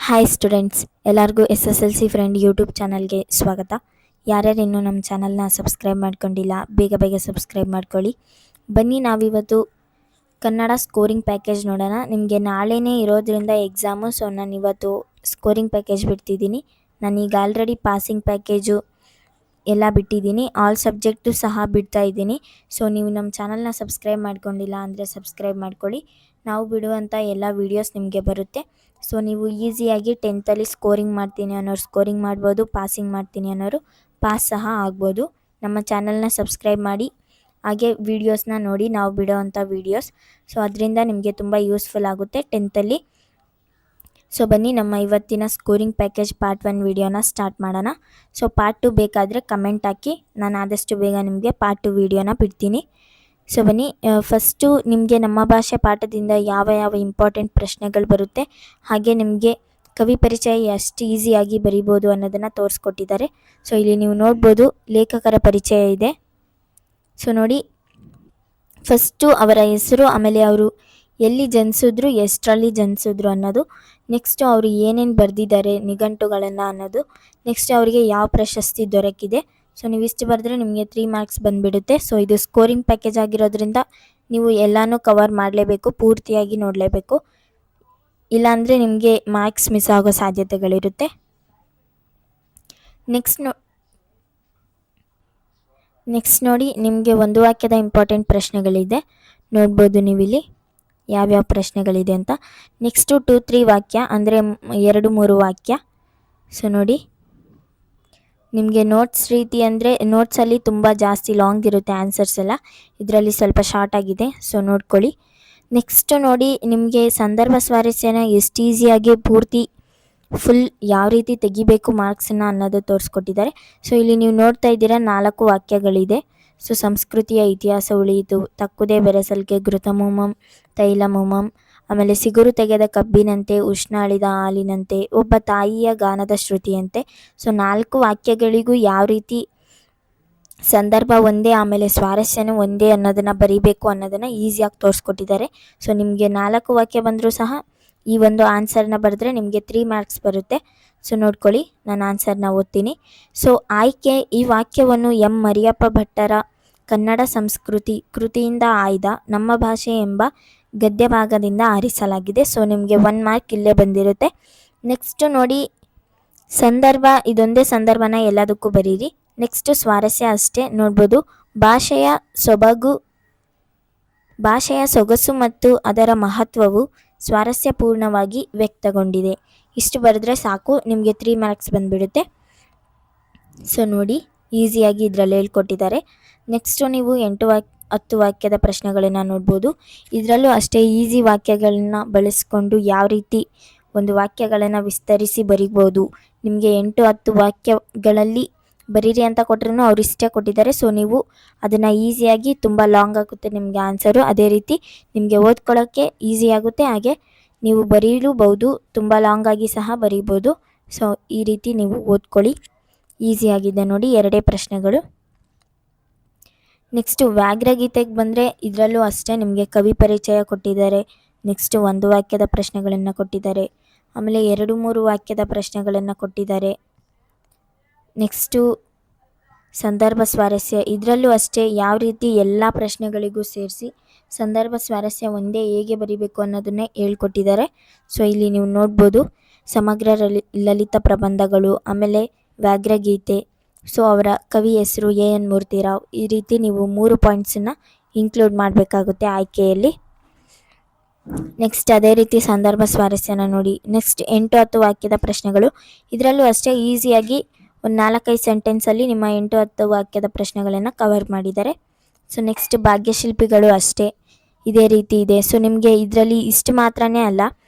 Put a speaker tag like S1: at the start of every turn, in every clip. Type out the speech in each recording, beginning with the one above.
S1: Hi students, ಎಲ್ಲರಿಗೂ SSLC friend YouTube ಚಾನಲ್ಗೆ ಸ್ವಾಗತ. ಯಾರ್ಯಾರು ಇನ್ನೂ ನಮ್ಮ ಚಾನಲ್ನ ಸಬ್ಸ್ಕ್ರೈಬ್ ಮಾಡ್ಕೊಂಡಿಲ್ಲ, ಬೇಗ ಸಬ್ಸ್ಕ್ರೈಬ್ ಮಾಡ್ಕೊಳ್ಳಿ. ಬನ್ನಿ ನಾವಿವತ್ತು ಕನ್ನಡ ಸ್ಕೋರಿಂಗ್ ಪ್ಯಾಕೇಜ್ ನೋಡೋಣ. ನಿಮಗೆ ನಾಳೆನೇ ಇರೋದ್ರಿಂದ ಎಕ್ಸಾಮು, ಸೊ ನಾನು ಇವತ್ತು ಸ್ಕೋರಿಂಗ್ ಪ್ಯಾಕೇಜ್ ಬಿಡ್ತಿದ್ದೀನಿ. ನಾನೀಗ ಆಲ್ರೆಡಿ ಪಾಸಿಂಗ್ ಪ್ಯಾಕೇಜು ಎಲ್ಲ ಬಿಟ್ಟಿದ್ದೀನಿ, ಆಲ್ ಸಬ್ಜೆಕ್ಟು ಸಹ ಬಿಡ್ತಾ ಇದ್ದೀನಿ. ಸೊ ನೀವು ನಮ್ಮ ಚಾನಲ್ನ ಸಬ್ಸ್ಕ್ರೈಬ್ ಮಾಡ್ಕೊಂಡಿಲ್ಲ ಅಂದರೆ ಸಬ್ಸ್ಕ್ರೈಬ್ ಮಾಡ್ಕೊಳ್ಳಿ. ನಾವು ಬಿಡುವಂಥ ಎಲ್ಲ ವೀಡಿಯೋಸ್ ನಿಮಗೆ ಬರುತ್ತೆ. ಸೊ ನೀವು ಈಸಿಯಾಗಿ 10th ಸ್ಕೋರಿಂಗ್ ಮಾಡ್ತೀನಿ ಅನ್ನೋರು ಸ್ಕೋರಿಂಗ್ ಮಾಡ್ಬೋದು, ಪಾಸಿಂಗ್ ಮಾಡ್ತೀನಿ ಅನ್ನೋರು ಪಾಸ್ ಸಹ ಆಗ್ಬೋದು. ನಮ್ಮ ಚಾನಲ್ನ ಸಬ್ಸ್ಕ್ರೈಬ್ ಮಾಡಿ, ಹಾಗೆ ವೀಡಿಯೋಸ್ನ ನೋಡಿ, ನಾವು ಬಿಡೋವಂಥ ವೀಡಿಯೋಸ್. ಸೊ ಅದರಿಂದ ನಿಮಗೆ ತುಂಬ ಯೂಸ್ಫುಲ್ ಆಗುತ್ತೆ 10th. ಸೊ ಬನ್ನಿ ನಮ್ಮ ಇವತ್ತಿನ ಸ್ಕೋರಿಂಗ್ ಪ್ಯಾಕೇಜ್ ಪಾರ್ಟ್ 1 ವೀಡಿಯೋನ ಸ್ಟಾರ್ಟ್ ಮಾಡೋಣ. ಸೊ ಪಾರ್ಟ್ 2 ಬೇಕಾದರೆ ಕಮೆಂಟ್ ಹಾಕಿ, ನಾನು ಆದಷ್ಟು ಬೇಗ ನಿಮಗೆ ಪಾರ್ಟ್ 2 ವೀಡಿಯೋನ ಬಿಡ್ತೀನಿ. ಸೊ ಬನ್ನಿ, ಫಸ್ಟು ನಿಮಗೆ ನಮ್ಮ ಭಾಷೆ ಪಾಠದಿಂದ ಯಾವ ಇಂಪಾರ್ಟೆಂಟ್ ಪ್ರಶ್ನೆಗಳು ಬರುತ್ತೆ, ಹಾಗೆ ನಿಮಗೆ ಕವಿ ಪರಿಚಯ ಎಷ್ಟು ಈಸಿಯಾಗಿ ಬರಿಬೋದು ಅನ್ನೋದನ್ನು ತೋರಿಸ್ಕೊಟ್ಟಿದ್ದಾರೆ. ಸೊ ಇಲ್ಲಿ ನೀವು ನೋಡ್ಬೋದು, ಲೇಖಕರ ಪರಿಚಯ ಇದೆ. ಸೊ ನೋಡಿ, ಫಸ್ಟು ಅವರ ಹೆಸರು, ಆಮೇಲೆ ಅವರು ಎಲ್ಲಿ ಜನಿಸಿದ್ರು, ಎಷ್ಟರಲ್ಲಿ ಜನಿಸಿದ್ರು ಅನ್ನೋದು, ನೆಕ್ಸ್ಟು ಅವರು ಏನೇನು ಬರೆದಿದ್ದಾರೆ ನಿಘಂಟುಗಳನ್ನು ಅನ್ನೋದು, ನೆಕ್ಸ್ಟ್ ಅವರಿಗೆ ಯಾವ ಪ್ರಶಸ್ತಿ ದೊರಕಿದೆ. ಸೊ ನೀವು ಇಷ್ಟು ಬರೆದ್ರೆ ನಿಮಗೆ 3 ಮಾರ್ಕ್ಸ್ ಬಂದುಬಿಡುತ್ತೆ. ಸೊ ಇದು ಸ್ಕೋರಿಂಗ್ ಪ್ಯಾಕೇಜ್ ಆಗಿರೋದ್ರಿಂದ ನೀವು ಎಲ್ಲನೂ ಕವರ್ ಮಾಡಲೇಬೇಕು, ಪೂರ್ತಿಯಾಗಿ ನೋಡಲೇಬೇಕು, ಇಲ್ಲಾಂದರೆ ನಿಮಗೆ ಮಾರ್ಕ್ಸ್ ಮಿಸ್ ಆಗೋ ಸಾಧ್ಯತೆಗಳಿರುತ್ತೆ. ನೆಕ್ಸ್ಟ್ ನೋಡಿ, ನಿಮಗೆ ಒಂದು ವಾಕ್ಯದ ಇಂಪಾರ್ಟೆಂಟ್ ಪ್ರಶ್ನೆಗಳಿದೆ, ನೋಡ್ಬೋದು ನೀವಿಲ್ಲಿ ಯಾವ್ಯಾವ ಪ್ರಶ್ನೆಗಳಿದೆ ಅಂತ. ನೆಕ್ಸ್ಟು 2-3 ವಾಕ್ಯ, ಅಂದರೆ 2-3 ವಾಕ್ಯ. ಸೊ ನೋಡಿ, ನಿಮಗೆ ನೋಟ್ಸ್ ರೀತಿ ಅಂದರೆ ನೋಟ್ಸಲ್ಲಿ ತುಂಬ ಜಾಸ್ತಿ ಲಾಂಗ್ ಇರುತ್ತೆ ಆನ್ಸರ್ಸ್ ಎಲ್ಲ, ಇದರಲ್ಲಿ ಸ್ವಲ್ಪ ಶಾರ್ಟ್ ಆಗಿದೆ. ಸೊ ನೋಡ್ಕೊಳ್ಳಿ. ನೆಕ್ಸ್ಟ್ ನೋಡಿ, ನಿಮಗೆ ಸಂದರ್ಭ ಸ್ವಾರಸ್ಯನ ಎಷ್ಟು ಈಸಿಯಾಗಿ ಪೂರ್ತಿ ಫುಲ್ ಯಾವ ರೀತಿ ತೆಗಿಬೇಕು ಮಾರ್ಕ್ಸನ್ನು ಅನ್ನೋದು ತೋರಿಸ್ಕೊಟ್ಟಿದ್ದಾರೆ. ಸೊ ಇಲ್ಲಿ ನೀವು ನೋಡ್ತಾ ಇದ್ದೀರಾ 4 ವಾಕ್ಯಗಳಿದೆ. ಸೊ ಸಂಸ್ಕೃತಿಯ ಇತಿಹಾಸ ಉಳಿಯಿತು, ತಕ್ಕುದೇ ಬೆರೆಸಲ್ಕೆ ಘೃತಮುಮಂ ತೈಲಮುಮಂ, ಆಮೇಲೆ ಸಿಗುರು ತೆಗೆದ ಕಬ್ಬಿನಂತೆ, ಉಷ್ಣ ಅಳಿದ ಹಾಲಿನಂತೆ, ಒಬ್ಬ ತಾಯಿಯ ಗಾನದ ಶ್ರುತಿಯಂತೆ. ಸೊ 4 ವಾಕ್ಯಗಳಿಗೂ ಯಾವ ರೀತಿ ಸಂದರ್ಭ ಒಂದೇ, ಆಮೇಲೆ ಸ್ವಾರಸ್ಯನೂ ಒಂದೇ ಅನ್ನೋದನ್ನು ಬರೀಬೇಕು ಅನ್ನೋದನ್ನು ಈಸಿಯಾಗಿ ತೋರಿಸ್ಕೊಟ್ಟಿದ್ದಾರೆ. ಸೊ ನಿಮಗೆ 4 ವಾಕ್ಯ ಬಂದರೂ ಸಹ ಈ ಒಂದು ಆನ್ಸರ್ನ ಬರೆದ್ರೆ ನಿಮಗೆ 3 ಮಾರ್ಕ್ಸ್ ಬರುತ್ತೆ. ಸೊ ನೋಡ್ಕೊಳ್ಳಿ, ನಾನು ಆನ್ಸರ್ನ ಓದ್ತೀನಿ. ಸೊ ಆಯ್ಕೆ: ಈ ವಾಕ್ಯವನ್ನು ಎಂ ಮರಿಯಪ್ಪ ಭಟ್ಟರ ಕನ್ನಡ ಸಂಸ್ಕೃತಿ ಕೃತಿಯಿಂದ ಆಯ್ದ ನಮ್ಮ ಭಾಷೆ ಎಂಬ ಗದ್ಯ ಭಾಗದಿಂದ ಆರಿಸಲಾಗಿದೆ. ಸೊ ನಿಮಗೆ 1 ಮಾರ್ಕ್ ಇಲ್ಲೇ ಬಂದಿರುತ್ತೆ. ನೆಕ್ಸ್ಟ್ ನೋಡಿ, ಸಂದರ್ಭ, ಇದೊಂದೇ ಸಂದರ್ಭನ ಎಲ್ಲದಕ್ಕೂ ಬರೀರಿ. ನೆಕ್ಸ್ಟ್ ಸ್ವಾರಸ್ಯ ಅಷ್ಟೇ, ನೋಡ್ಬೋದು, ಭಾಷೆಯ ಸೊಗಸು ಮತ್ತು ಅದರ ಮಹತ್ವವು ಸ್ವಾರಸ್ಯಪೂರ್ಣವಾಗಿ ವ್ಯಕ್ತಗೊಂಡಿದೆ. ಇಷ್ಟು ಬರೆದ್ರೆ ಸಾಕು, ನಿಮಗೆ 3 ಮಾರ್ಕ್ಸ್ ಬಂದುಬಿಡುತ್ತೆ. ಸೊ ನೋಡಿ, ಈಸಿಯಾಗಿ ಇದರಲ್ಲಿ ಹೇಳ್ಕೊಟ್ಟಿದ್ದಾರೆ. ನೆಕ್ಸ್ಟು ನೀವು 8-10 ವಾಕ್ಯದ ಪ್ರಶ್ನೆಗಳನ್ನು ನೋಡ್ಬೋದು. ಇದರಲ್ಲೂ ಅಷ್ಟೇ ಈಸಿ ವಾಕ್ಯಗಳನ್ನ ಬಳಸ್ಕೊಂಡು ಯಾವ ರೀತಿ ಒಂದು ವಾಕ್ಯಗಳನ್ನು ವಿಸ್ತರಿಸಿ ಬರಿಬೋದು. ನಿಮಗೆ 8-10 ವಾಕ್ಯಗಳಲ್ಲಿ ಬರೀರಿ ಅಂತ ಕೊಟ್ಟರು ಅವ್ರು ಇಷ್ಟೇ ಕೊಟ್ಟಿದ್ದಾರೆ. ಸೊ ನೀವು ಅದನ್ನು ಈಸಿಯಾಗಿ, ತುಂಬ ಲಾಂಗ್ ಆಗುತ್ತೆ ನಿಮಗೆ ಆನ್ಸರು, ಅದೇ ರೀತಿ ನಿಮಗೆ ಓದ್ಕೊಳ್ಳೋಕ್ಕೆ ಈಸಿ ಆಗುತ್ತೆ, ಹಾಗೆ ನೀವು ಬರೀಲೂಬಹುದು, ತುಂಬ ಲಾಂಗ್ ಆಗಿ ಸಹ ಬರೀಬೋದು. ಸೊ ಈ ರೀತಿ ನೀವು ಓದ್ಕೊಳ್ಳಿ, ಈಸಿಯಾಗಿದೆ ನೋಡಿ, 2 ಪ್ರಶ್ನೆಗಳು. ನೆಕ್ಸ್ಟು ವ್ಯಾಘ್ರಗೀತೆಗೆ ಬಂದರೆ ಇದರಲ್ಲೂ ಅಷ್ಟೇ ನಿಮಗೆ ಕವಿ ಪರಿಚಯ ಕೊಟ್ಟಿದ್ದಾರೆ. ನೆಕ್ಸ್ಟು 1 ವಾಕ್ಯದ ಪ್ರಶ್ನೆಗಳನ್ನು ಕೊಟ್ಟಿದ್ದಾರೆ, ಆಮೇಲೆ 2-3 ವಾಕ್ಯದ ಪ್ರಶ್ನೆಗಳನ್ನು ಕೊಟ್ಟಿದ್ದಾರೆ. ನೆಕ್ಸ್ಟು ಸಂದರ್ಭ ಸ್ವಾರಸ್ಯ, ಇದರಲ್ಲೂ ಅಷ್ಟೇ ಯಾವ ರೀತಿ ಎಲ್ಲ ಪ್ರಶ್ನೆಗಳಿಗೂ ಸೇರಿಸಿ ಸಂದರ್ಭ ಸ್ವಾರಸ್ಯ ಒಂದೇ ಹೇಗೆ ಬರೀಬೇಕು ಅನ್ನೋದನ್ನೇ ಹೇಳ್ಕೊಟ್ಟಿದ್ದಾರೆ. ಸೊ ಇಲ್ಲಿ ನೀವು ನೋಡ್ಬೋದು, ಸಮಗ್ರ ಲಲಿತ ಪ್ರಬಂಧಗಳು, ಆಮೇಲೆ ವ್ಯಾಘ್ರಗೀತೆ, ಸೊ ಅವರ ಕವಿ ಹೆಸರು AN ಮೂರ್ತಿರಾವ್. ಈ ರೀತಿ ನೀವು 3 ಪಾಯಿಂಟ್ಸನ್ನು ಇನ್ಕ್ಲೂಡ್ ಮಾಡಬೇಕಾಗುತ್ತೆ ಆಯ್ಕೆಯಲ್ಲಿ. ನೆಕ್ಸ್ಟ್ ಅದೇ ರೀತಿ ಸಂದರ್ಭ ಸ್ವಾರಸ್ಯನ ನೋಡಿ. ನೆಕ್ಸ್ಟ್ 8-10 ವಾಕ್ಯದ ಪ್ರಶ್ನೆಗಳು, ಇದರಲ್ಲೂ ಅಷ್ಟೇ ಈಸಿಯಾಗಿ ಒಂದು 4-5 ಸೆಂಟೆನ್ಸಲ್ಲಿ ನಿಮ್ಮ 8-10 ವಾಕ್ಯದ ಪ್ರಶ್ನೆಗಳನ್ನು ಕವರ್ ಮಾಡಿದ್ದಾರೆ. ಸೊ ನೆಕ್ಸ್ಟ್ ಭಾಗ್ಯಶಿಲ್ಪಿಗಳು ಅಷ್ಟೇ ಇದೇ ರೀತಿ ಇದೆ. ಸೊ ನಿಮಗೆ ಇದರಲ್ಲಿ ಇಷ್ಟು ಮಾತ್ರನೇ ಅಲ್ಲ,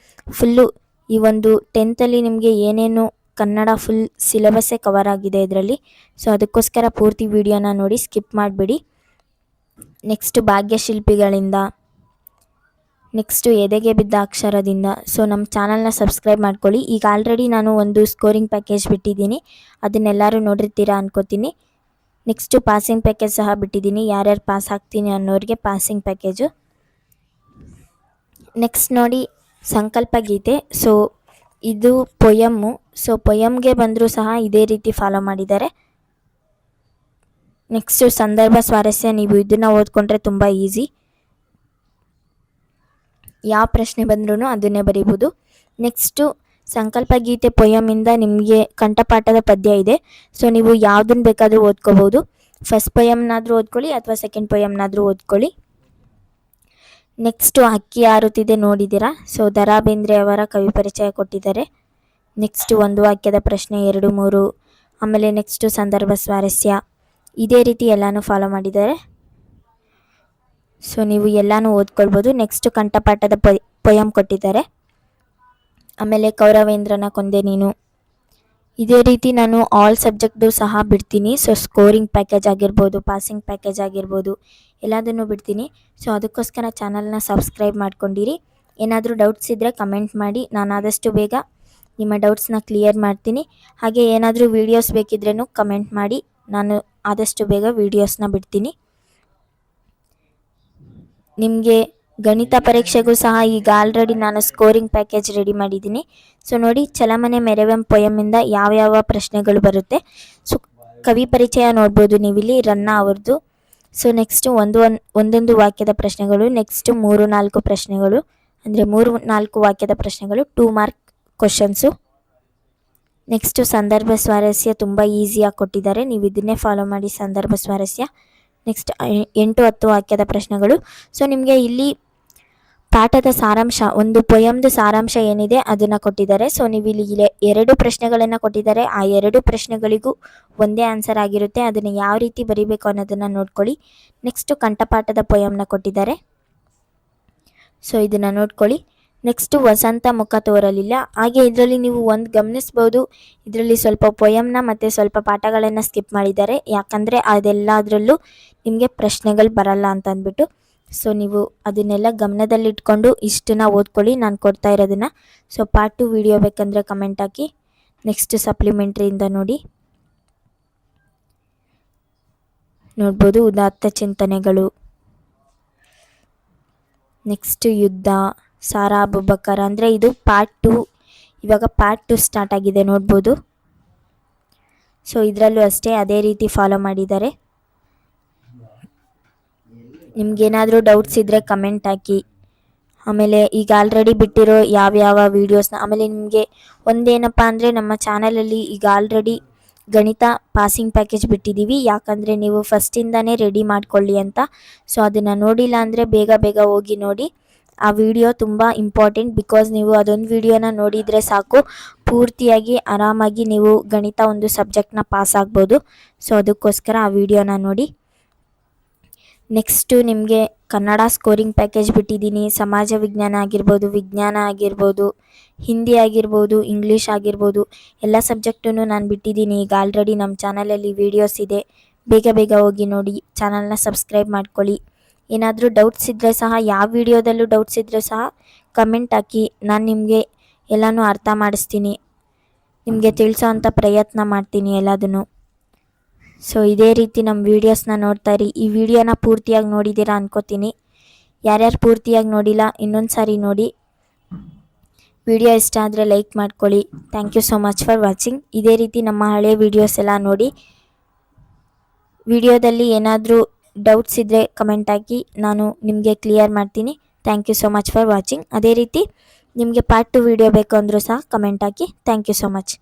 S1: ಫುಲ್ಲು ಈ ಒಂದು 10th ನಿಮಗೆ ಏನೇನು ಕನ್ನಡ ಫುಲ್ ಸಿಲೆಬಸ್ಸೇ ಕವರ್ ಆಗಿದೆ ಇದರಲ್ಲಿ. ಸೊ ಅದಕ್ಕೋಸ್ಕರ ಪೂರ್ತಿ ವಿಡಿಯೋನ ನೋಡಿ, ಸ್ಕಿಪ್ ಮಾಡಿಬಿಡಿ. ನೆಕ್ಸ್ಟ್ ಭಾಗ್ಯಶಿಲ್ಪಿಗಳಿಂದ, ನೆಕ್ಸ್ಟು ಎದೆಗೆ ಬಿದ್ದ ಅಕ್ಷರದಿಂದ. ಸೊ ನಮ್ಮ ಚಾನಲ್ನ ಸಬ್ಸ್ಕ್ರೈಬ್ ಮಾಡ್ಕೊಳ್ಳಿ. ಈಗ ಆಲ್ರೆಡಿ ನಾನು ಒಂದು ಸ್ಕೋರಿಂಗ್ ಪ್ಯಾಕೇಜ್ ಬಿಟ್ಟಿದ್ದೀನಿ, ಅದನ್ನೆಲ್ಲರೂ ನೋಡಿರ್ತೀರಾ ಅನ್ಕೋತೀನಿ. ನೆಕ್ಸ್ಟು ಪಾಸಿಂಗ್ ಪ್ಯಾಕೇಜ್ ಸಹ ಬಿಟ್ಟಿದ್ದೀನಿ, ಯಾರ್ಯಾರು ಪಾಸ್ ಆಗ್ತೀನಿ ಅನ್ನೋರಿಗೆ ಪಾಸಿಂಗ್ ಪ್ಯಾಕೇಜು. ನೆಕ್ಸ್ಟ್ ನೋಡಿ, ಸಂಕಲ್ಪ ಗೀತೆ. ಸೊ ಇದು ಪೊಯಮ್ಮು. ಸೊ ಪೊಯಮ್ಗೆ ಬಂದರೂ ಸಹ ಇದೇ ರೀತಿ ಫಾಲೋ ಮಾಡಿದ್ದಾರೆ. ನೆಕ್ಸ್ಟು ಸಂದರ್ಭ ಸ್ವಾರಸ್ಯ. ನೀವು ಇದನ್ನು ಓದ್ಕೊಂಡ್ರೆ ತುಂಬ ಈಸಿ. ಯಾವ ಪ್ರಶ್ನೆ ಬಂದ್ರೂ ಅದನ್ನೇ ಬರೀಬೋದು. ನೆಕ್ಸ್ಟು ಸಂಕಲ್ಪ ಗೀತೆ ಪೊಯಮಿಂದ ನಿಮಗೆ ಕಂಠಪಾಠದ ಪದ್ಯ ಇದೆ. ಸೊ ನೀವು ಯಾವುದನ್ನು ಬೇಕಾದರೂ ಓದ್ಕೋಬೋದು. ಫಸ್ಟ್ ಪೊಯಮ್ನಾದರೂ ಓದ್ಕೊಳ್ಳಿ ಅಥವಾ ಸೆಕೆಂಡ್ ಪೊಯಮ್ನಾದರೂ ಓದ್ಕೊಳ್ಳಿ. ನೆಕ್ಸ್ಟು ಹಕ್ಕಿ ಹಾರುತ್ತಿದೆ ನೋಡಿದ್ದೀರಾ. ಸೊ ದ ರಾ ಬೇಂದ್ರೆ ಅವರ ಕವಿ ಪರಿಚಯ ಕೊಟ್ಟಿದ್ದಾರೆ. ನೆಕ್ಸ್ಟು ಒಂದು ವಾಕ್ಯದ ಪ್ರಶ್ನೆ 2, 3. ಆಮೇಲೆ ನೆಕ್ಸ್ಟು ಸಂದರ್ಭ ಸ್ವಾರಸ್ಯ. ಇದೇ ರೀತಿ ಎಲ್ಲನೂ ಫಾಲೋ ಮಾಡಿದ್ದಾರೆ. ಸೊ ನೀವು ಎಲ್ಲನೂ ಓದ್ಕೊಳ್ಬೋದು. ನೆಕ್ಸ್ಟು ಕಂಠಪಾಠದ ಪೊಯಮ್ ಕೊಟ್ಟಿದ್ದಾರೆ. ಆಮೇಲೆ ಕೌರವೇಂದ್ರನ ಕೊಂದೆ ನೀನು. ಇದೇ ರೀತಿ ನಾನು ಆಲ್ ಸಬ್ಜೆಕ್ಟು ಸಹ ಬಿಡ್ತೀನಿ. ಸೊ ಸ್ಕೋರಿಂಗ್ ಪ್ಯಾಕೇಜ್ ಆಗಿರ್ಬೋದು, ಪಾಸಿಂಗ್ ಪ್ಯಾಕೇಜ್ ಆಗಿರ್ಬೋದು, ಎಲ್ಲದನ್ನು ಬಿಡ್ತೀನಿ. ಸೊ ಅದಕ್ಕೋಸ್ಕರ ಚಾನಲ್ನ ಸಬ್ಸ್ಕ್ರೈಬ್ ಮಾಡ್ಕೊಂಡಿರಿ. ಏನಾದರೂ ಡೌಟ್ಸ್ ಇದ್ದರೆ ಕಮೆಂಟ್ ಮಾಡಿ. ನಾನು ಆದಷ್ಟು ಬೇಗ ನಿಮ್ಮ ಡೌಟ್ಸ್ನ ಕ್ಲಿಯರ್ ಮಾಡ್ತೀನಿ. ಹಾಗೆ ಏನಾದರೂ ವೀಡಿಯೋಸ್ ಬೇಕಿದ್ರೂ ಕಮೆಂಟ್ ಮಾಡಿ. ನಾನು ಆದಷ್ಟು ಬೇಗ ವೀಡಿಯೋಸ್ನ ಬಿಡ್ತೀನಿ. ನಿಮಗೆ ಗಣಿತ ಪರೀಕ್ಷೆಗೂ ಸಹ ಈಗ ಆಲ್ರೆಡಿ ನಾನು ಸ್ಕೋರಿಂಗ್ ಪ್ಯಾಕೇಜ್ ರೆಡಿ ಮಾಡಿದ್ದೀನಿ. ಸೊ ನೋಡಿ, ಚಲಮನೆ ಮೆರವೆಂ ಪೊಯಮಿಂದ ಯಾವ್ಯಾವ ಪ್ರಶ್ನೆಗಳು ಬರುತ್ತೆ. ಸೊ ಕವಿ ಪರಿಚಯ ನೋಡ್ಬೋದು ನೀವಿಲ್ಲಿ, ರನ್ನ ಅವ್ರದ್ದು. ಸೊ ನೆಕ್ಸ್ಟು ಒಂದೊಂದು ವಾಕ್ಯದ ಪ್ರಶ್ನೆಗಳು. ನೆಕ್ಸ್ಟು 3-4 ಪ್ರಶ್ನೆಗಳು, ಅಂದರೆ 3-4 ವಾಕ್ಯದ ಪ್ರಶ್ನೆಗಳು, 2 ಮಾರ್ಕ್ ಕ್ವಶನ್ಸು. ನೆಕ್ಸ್ಟು ಸಂದರ್ಭ ಸ್ವಾರಸ್ಯ ತುಂಬ ಈಸಿಯಾಗಿ ಕೊಟ್ಟಿದ್ದಾರೆ. ನೀವು ಇದನ್ನೇ ಫಾಲೋ ಮಾಡಿ, ಸಂದರ್ಭ ಸ್ವಾರಸ್ಯ. ನೆಕ್ಸ್ಟ್ 8-10 ವಾಕ್ಯದ ಪ್ರಶ್ನೆಗಳು. ಸೊ ನಿಮಗೆ ಇಲ್ಲಿ ಪಾಠದ ಸಾರಾಂಶ, ಒಂದು ಪೊಯಮ್ದು ಸಾರಾಂಶ ಏನಿದೆ ಅದನ್ನು ಕೊಟ್ಟಿದ್ದಾರೆ. ಸೊ ನೀವು ಇಲ್ಲಿ 2 ಪ್ರಶ್ನೆಗಳನ್ನು ಕೊಟ್ಟಿದ್ದಾರೆ. ಆ 2 ಪ್ರಶ್ನೆಗಳಿಗೂ ಒಂದೇ ಆನ್ಸರ್ ಆಗಿರುತ್ತೆ. ಅದನ್ನು ಯಾವ ರೀತಿ ಬರೀಬೇಕು ಅನ್ನೋದನ್ನು ನೋಡ್ಕೊಳ್ಳಿ. ನೆಕ್ಸ್ಟು ಕಂಠಪಾಠದ ಪೊಯಮ್ನ ಕೊಟ್ಟಿದ್ದಾರೆ. ಸೊ ಇದನ್ನು ನೋಡ್ಕೊಳ್ಳಿ. ನೆಕ್ಸ್ಟು ವಸಂತ ಮುಖ ತೋರಲಿಲ್ಲ. ಹಾಗೆ ಇದರಲ್ಲಿ ನೀವು ಒಂದು ಗಮನಿಸ್ಬೋದು, ಇದರಲ್ಲಿ ಸ್ವಲ್ಪ ಪೊಯಮ್ನ ಮತ್ತು ಸ್ವಲ್ಪ ಪಾಠಗಳನ್ನು ಸ್ಕಿಪ್ ಮಾಡಿದ್ದಾರೆ. ಯಾಕಂದರೆ ಅದೆಲ್ಲದರಲ್ಲೂ ನಿಮಗೆ ಪ್ರಶ್ನೆಗಳು ಬರಲ್ಲ ಅಂತ ಅಂದ್ಬಿಟ್ಟು. ಸೊ ನೀವು ಅದನ್ನೆಲ್ಲ ಗಮನದಲ್ಲಿಟ್ಕೊಂಡು ಇಷ್ಟನ್ನ ಓದ್ಕೊಳ್ಳಿ, ನಾನು ಕೊಡ್ತಾ ಇರೋದನ್ನು. ಸೊ ಪಾರ್ಟ್ 2 ವಿಡಿಯೋ ಬೇಕಂದರೆ ಕಮೆಂಟ್ ಹಾಕಿ. ನೆಕ್ಸ್ಟ್ ಸಪ್ಲಿಮೆಂಟ್ರಿಯಿಂದ ನೋಡ್ಬೋದು ಉದಾತ್ತ ಚಿಂತನೆಗಳು. ನೆಕ್ಸ್ಟ್ ಯುದ್ಧ, ಸಾರಾ ಅಬುಬಕರ್. ಅಂದರೆ ಇದು ಪಾರ್ಟ್ 2. ಇವಾಗ ಪಾರ್ಟ್ 2 ಸ್ಟಾರ್ಟ್ ಆಗಿದೆ, ನೋಡ್ಬೋದು. ಸೊ ಇದರಲ್ಲೂ ಅಷ್ಟೇ ಅದೇ ರೀತಿ ಫಾಲೋ ಮಾಡಿದ್ದಾರೆ. ನಿಮ್ಗೇನಾದರೂ ಡೌಟ್ಸ್ ಇದ್ದರೆ ಕಮೆಂಟ್ ಹಾಕಿ. ಆಮೇಲೆ ಈಗ ಆಲ್ರೆಡಿ ಬಿಟ್ಟಿರೋ ಯಾವ್ಯಾವ ವೀಡಿಯೋಸ್ನ, ಆಮೇಲೆ ನಿಮಗೆ ಒಂದೇನಪ್ಪ ಅಂದರೆ ನಮ್ಮ ಚಾನಲಲ್ಲಿ ಈಗ ಆಲ್ರೆಡಿ ಗಣಿತ ಪಾಸಿಂಗ್ ಪ್ಯಾಕೇಜ್ ಬಿಟ್ಟಿದ್ದೀವಿ. ಯಾಕಂದರೆ ನೀವು ಫಸ್ಟಿಂದನೇ ರೆಡಿ ಮಾಡ್ಕೊಳ್ಳಿ ಅಂತ. ಸೊ ಅದನ್ನು ನೋಡಿಲ್ಲ ಅಂದರೆ ಬೇಗ ಬೇಗ ಹೋಗಿ ನೋಡಿ. ಆ ವಿಡಿಯೋ ತುಂಬ ಇಂಪಾರ್ಟೆಂಟ್. ಬಿಕಾಸ್ ನೀವು ಅದೊಂದು ವಿಡಿಯೋನ ನೋಡಿದರೆ ಸಾಕು, ಪೂರ್ತಿಯಾಗಿ ಆರಾಮಾಗಿ ನೀವು ಗಣಿತ ಒಂದು ಸಬ್ಜೆಕ್ಟ್ನ ಪಾಸ್ ಆಗ್ಬೋದು. ಸೊ ಅದಕ್ಕೋಸ್ಕರ ಆ ವಿಡಿಯೋನ ನೋಡಿ. ನೆಕ್ಸ್ಟು ನಿಮಗೆ ಕನ್ನಡ ಸ್ಕೋರಿಂಗ್ ಪ್ಯಾಕೇಜ್ ಬಿಟ್ಟಿದ್ದೀನಿ. ಸಮಾಜ ವಿಜ್ಞಾನ ಆಗಿರ್ಬೋದು, ವಿಜ್ಞಾನ ಆಗಿರ್ಬೋದು, ಹಿಂದಿ ಆಗಿರ್ಬೋದು, ಇಂಗ್ಲೀಷ್ ಆಗಿರ್ಬೋದು, ಎಲ್ಲ ಸಬ್ಜೆಕ್ಟನ್ನು ನಾನು ಬಿಟ್ಟಿದ್ದೀನಿ. ಈಗ ಆಲ್ರೆಡಿ ನಮ್ಮ ಚಾನಲಲ್ಲಿ ವೀಡಿಯೋಸ್ ಇದೆ, ಬೇಗ ಬೇಗ ಹೋಗಿ ನೋಡಿ. ಚಾನಲ್ನ ಸಬ್ಸ್ಕ್ರೈಬ್ ಮಾಡ್ಕೊಳ್ಳಿ. ಏನಾದರೂ ಡೌಟ್ಸ್ ಇದ್ದರೆ ಸಹ, ಯಾವ ವಿಡಿಯೋದಲ್ಲೂ ಡೌಟ್ಸ್ ಇದ್ದರೆ ಸಹ ಕಮೆಂಟ್ ಹಾಕಿ. ನಾನು ನಿಮಗೆ ಎಲ್ಲನೂ ಅರ್ಥ ಮಾಡಿಸ್ತೀನಿ, ನಿಮಗೆ ತಿಳಿಸೋ ಅಂಥ ಪ್ರಯತ್ನ ಮಾಡ್ತೀನಿ ಎಲ್ಲದನ್ನು. ಸೊ ಇದೇ ರೀತಿ ನಮ್ಮ ವೀಡಿಯೋಸ್ನ ನೋಡ್ತಾ ಇರಿ. ಈ ವಿಡಿಯೋನ ಪೂರ್ತಿಯಾಗಿ ನೋಡಿದ್ದೀರಾ ಅನ್ಕೋತೀನಿ. ಯಾರ್ಯಾರು ಪೂರ್ತಿಯಾಗಿ ನೋಡಿಲ್ಲ ಇನ್ನೊಂದು ಸಾರಿ ನೋಡಿ. ವಿಡಿಯೋ ಇಷ್ಟ ಆದರೆ ಲೈಕ್ ಮಾಡ್ಕೊಳ್ಳಿ. Thank you so much for watching. ಇದೇ ರೀತಿ ನಮ್ಮ ಹಳೆ ವೀಡಿಯೋಸ್ ಎಲ್ಲ ನೋಡಿ. ವಿಡಿಯೋದಲ್ಲಿ ಏನಾದರೂ ಡೌಟ್ಸ್ ಇದ್ದರೆ ಕಮೆಂಟ್ ಹಾಕಿ, ನಾನು ನಿಮಗೆ ಕ್ಲಿಯರ್ ಮಾಡ್ತೀನಿ. Thank you so much for watching. ಅದೇ ರೀತಿ ನಿಮಗೆ ಪಾರ್ಟ್ 2 ವಿಡಿಯೋ ಬೇಕು ಅಂದರೂ ಸಹ ಕಮೆಂಟ್ ಹಾಕಿ. Thank you so much.